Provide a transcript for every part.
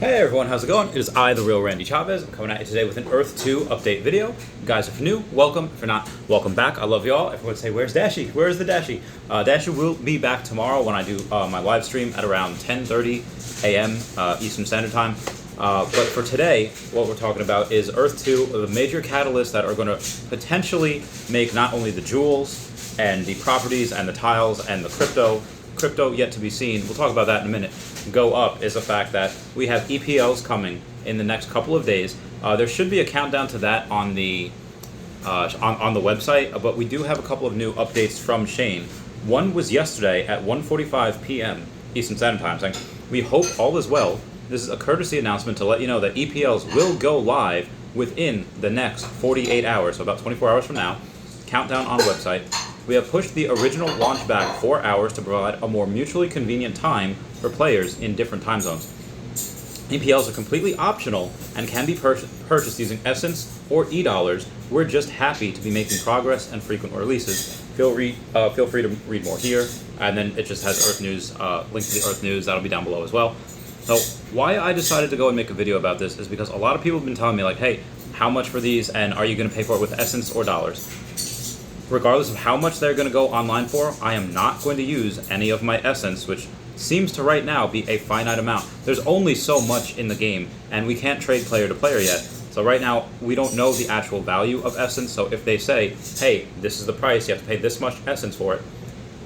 Hey everyone, how's it going? It is I, the real Randy Chavez. I'm coming at you today with an Earth 2 update video. You guys, if you're new, welcome. If you're not, welcome back. I love you all. Everyone say, where's Dashy? Where's the Dashy? Dashy will be back tomorrow when I do my live stream at around 10:30 a.m. Eastern Standard Time. But for today, what we're talking about is Earth 2, the major catalysts that are going to potentially make not only the jewels and the properties and the tiles and the crypto yet to be seen, we'll talk about that in a minute, go up, is the fact that we have EPLs coming in the next couple of days. There should be a countdown to that on the website, but we do have a couple of new updates from Shane. One was yesterday at 1:45 p.m. Eastern Standard Time, saying, we hope all is well. This is a courtesy announcement to let you know that EPLs will go live within the next 48 hours, so about 24 hours from now. Countdown on the website. We have pushed the original launch back 4 hours to provide a more mutually convenient time for players in different time zones. EPLs are completely optional and can be purchased using Essence or E-Dollars. We're just happy to be making progress and frequent releases. Feel free to read more here, and then it just has Earth News, link to the Earth News, that'll be down below as well. So why I decided to go and make a video about this is because a lot of people have been telling me, like, hey, how much for these, and are you going to pay for it with Essence or dollars? Regardless of how much they're going to go online for, I am not going to use any of my Essence, which seems to right now be a finite amount. There's only so much in the game, and we can't trade player to player yet. So right now, we don't know the actual value of Essence, so if they say, hey, this is the price, you have to pay this much Essence for it,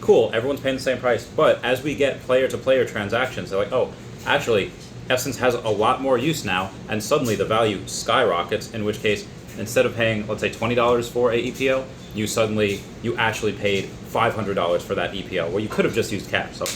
cool, everyone's paying the same price. But as we get player to player transactions, they're like, oh, actually, Essence has a lot more use now, and suddenly the value skyrockets, in which case, instead of paying, let's say, $20 for a EPL, you actually paid $500 for that EPL, where you could have just used cash. So,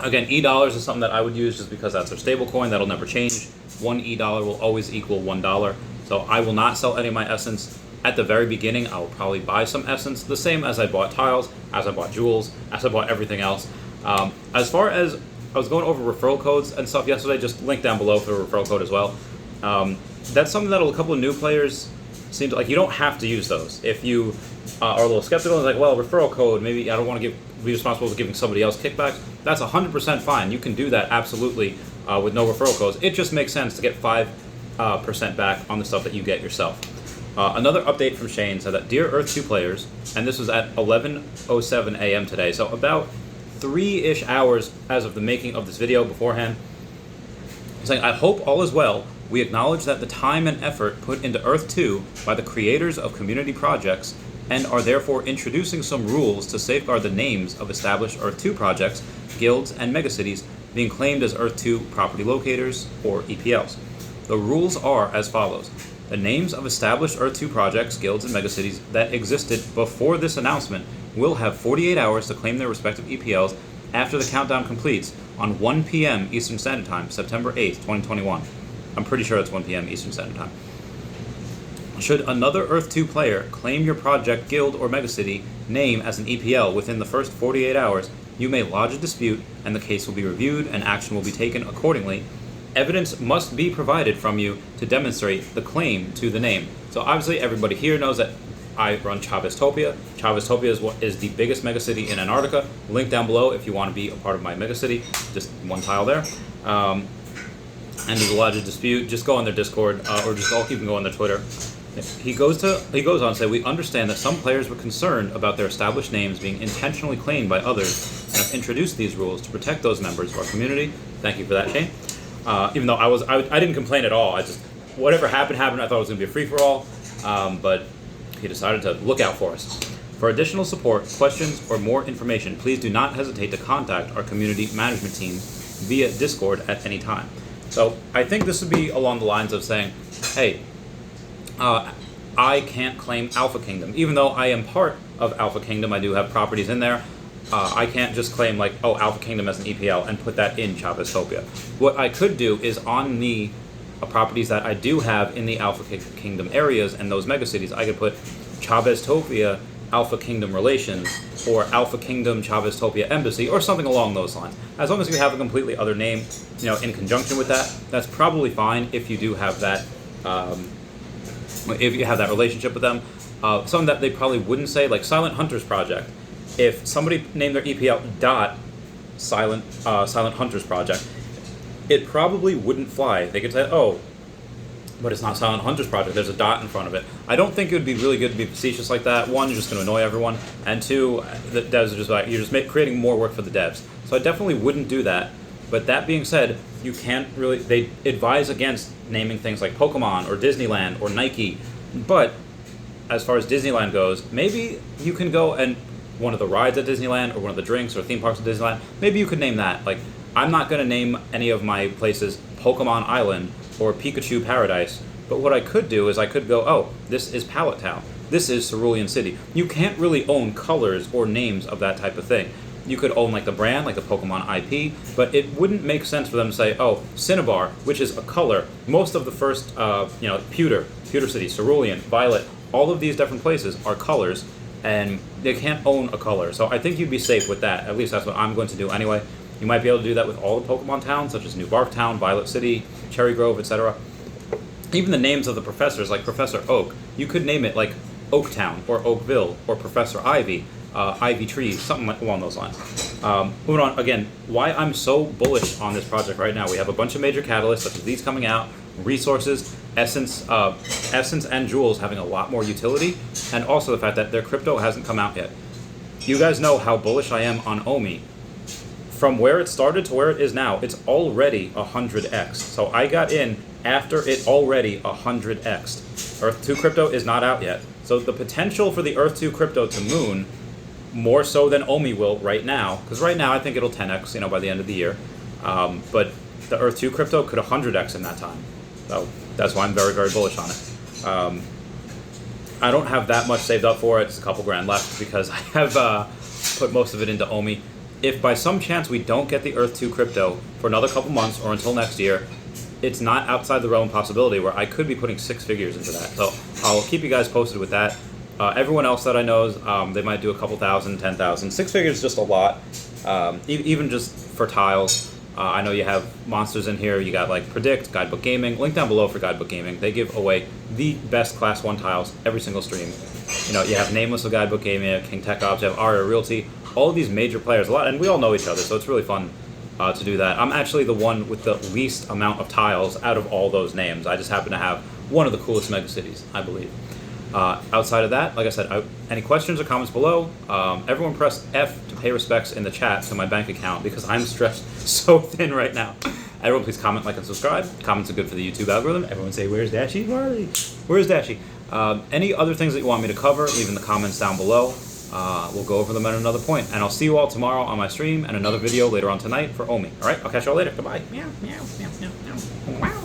again, E-Dollars is something that I would use just because that's our stable coin. That'll never change. One E-Dollar will always equal $1. So I will not sell any of my Essence. At the very beginning, I will probably buy some Essence, the same as I bought tiles, as I bought jewels, as I bought everything else. As far as I was going over referral codes and stuff yesterday, just link down below for the referral code as well. That's something that a couple of new players seem to like. You don't have to use those. If you are a little skeptical and like, well, referral code, maybe I don't want to be responsible for giving somebody else kickbacks, that's 100% fine. You can do that absolutely with no referral codes. It just makes sense to get 5% back on the stuff that you get yourself. Another update from Shane said that, Dear Earth 2 players, and this was at 11:07 a.m. today, so about 3-ish hours as of the making of this video beforehand, saying, I hope all is well. We acknowledge that the time and effort put into Earth 2 by the creators of community projects and are therefore introducing some rules to safeguard the names of established Earth 2 projects, guilds, and megacities being claimed as Earth 2 property locators, or EPLs. The rules are as follows. The names of established Earth 2 projects, guilds, and megacities that existed before this announcement will have 48 hours to claim their respective EPLs after the countdown completes on 1 p.m. Eastern Standard Time, September 8th, 2021. I'm pretty sure it's 1 p.m. Eastern Standard Time. Should another Earth 2 player claim your project, guild, or megacity name as an EPL within the first 48 hours, you may lodge a dispute and the case will be reviewed and action will be taken accordingly. Evidence must be provided from you to demonstrate the claim to the name. So obviously everybody here knows that I run Chaveztopia. Chaveztopia is the biggest megacity in Antarctica. Link down below if you want to be a part of my megacity. Just one tile there. And there's a lot of dispute. Just go on their Discord, or just all you can go on their Twitter. He goes on to say, we understand that some players were concerned about their established names being intentionally claimed by others and have introduced these rules to protect those members of our community. Thank you for that, Shane. Even though I didn't complain at all. Whatever happened. I thought it was going to be a free-for-all, but he decided to look out for us. For additional support, questions, or more information, please do not hesitate to contact our community management team via Discord at any time. So I think this would be along the lines of saying, hey, I can't claim Alpha Kingdom. Even though I am part of Alpha Kingdom, I do have properties in there. I can't just claim, like, oh, Alpha Kingdom as an EPL and put that in Chaveztopia. What I could do is on the properties that I do have in the Alpha Kingdom areas and those megacities, I could put Chaveztopia Alpha Kingdom Relations or Alpha Kingdom Chaveztopia Embassy or something along those lines. As long as you have a completely other name, in conjunction with that, that's probably fine if you do have that, if you have that relationship with them. Something that they probably wouldn't say, like Silent Hunters Project. If somebody named their EPL Silent Hunters Project, it probably wouldn't fly. They could say, oh, but it's not Silent Hunter's project. There's a dot in front of it. I don't think it would be really good to be facetious like that. One, you're just going to annoy everyone, and two, the devs are just like, you're just creating more work for the devs. So I definitely wouldn't do that. But that being said, you can't really. They advise against naming things like Pokemon or Disneyland or Nike. But as far as Disneyland goes, maybe you can go and one of the rides at Disneyland or one of the drinks or theme parks at Disneyland. Maybe you could name that. Like, I'm not going to name any of my places Pokemon Island or Pikachu Paradise, but what I could do is I could go, oh, this is Pallet Town, this is Cerulean City. You can't really own colors or names of that type of thing. You could own like the brand, like the Pokemon IP, but it wouldn't make sense for them to say, oh, Cinnabar, which is a color. Most of the first, Pewter City, Cerulean, Violet, all of these different places are colors, and they can't own a color. So I think you'd be safe with that. At least that's what I'm going to do anyway. You might be able to do that with all the Pokemon towns, such as New Bark Town, Violet City, Cherry Grove, etc. Even the names of the professors, like Professor Oak, you could name it like Oak Town, or Oakville, or Professor Ivy, Ivy Tree, something like along those lines. Moving on, again, why I'm so bullish on this project right now. We have a bunch of major catalysts, such as these coming out, resources, Essence and Jewels having a lot more utility, and also the fact that their crypto hasn't come out yet. You guys know how bullish I am on Omi. From where it started to where it is now, it's already 100x. So I got in after it already 100x. Earth 2 crypto is not out yet. So the potential for the Earth 2 crypto to moon, more so than Omi will right now, because right now I think it'll 10x, by the end of the year. But the Earth 2 crypto could 100x in that time. So that's why I'm very, very bullish on it. I don't have that much saved up for it. It's a couple grand left because I have put most of it into Omi. If by some chance we don't get the Earth 2 crypto for another couple months or until next year, it's not outside the realm of possibility where I could be putting 6 figures into that. So I'll keep you guys posted with that. Everyone else that I know, they might do a couple thousand, 10,000. 6 figures is just a lot, even just for tiles. I know you have monsters in here. You got like Predict, Guidebook Gaming. Link down below for Guidebook Gaming. They give away the best Class 1 tiles every single stream. You have Nameless of Guidebook Gaming, you have King Tech Ops, you have Aria Realty. All of these major players, a lot, and we all know each other, so it's really fun to do that. I'm actually the one with the least amount of tiles out of all those names. I just happen to have one of the coolest megacities, I believe. Outside of that, like I said, any questions or comments below, everyone press F to pay respects in the chat to my bank account because I'm stretched so thin right now. Everyone please comment, like, and subscribe. Comments are good for the YouTube algorithm. Everyone say, where's Dashy? Where's Dashy? Any other things that you want me to cover, leave in the comments down below. We'll go over them at another point. And I'll see you all tomorrow on my stream and another video later on tonight for Omi. Alright, I'll catch you all later. Goodbye. Meow, meow, meow, meow, meow.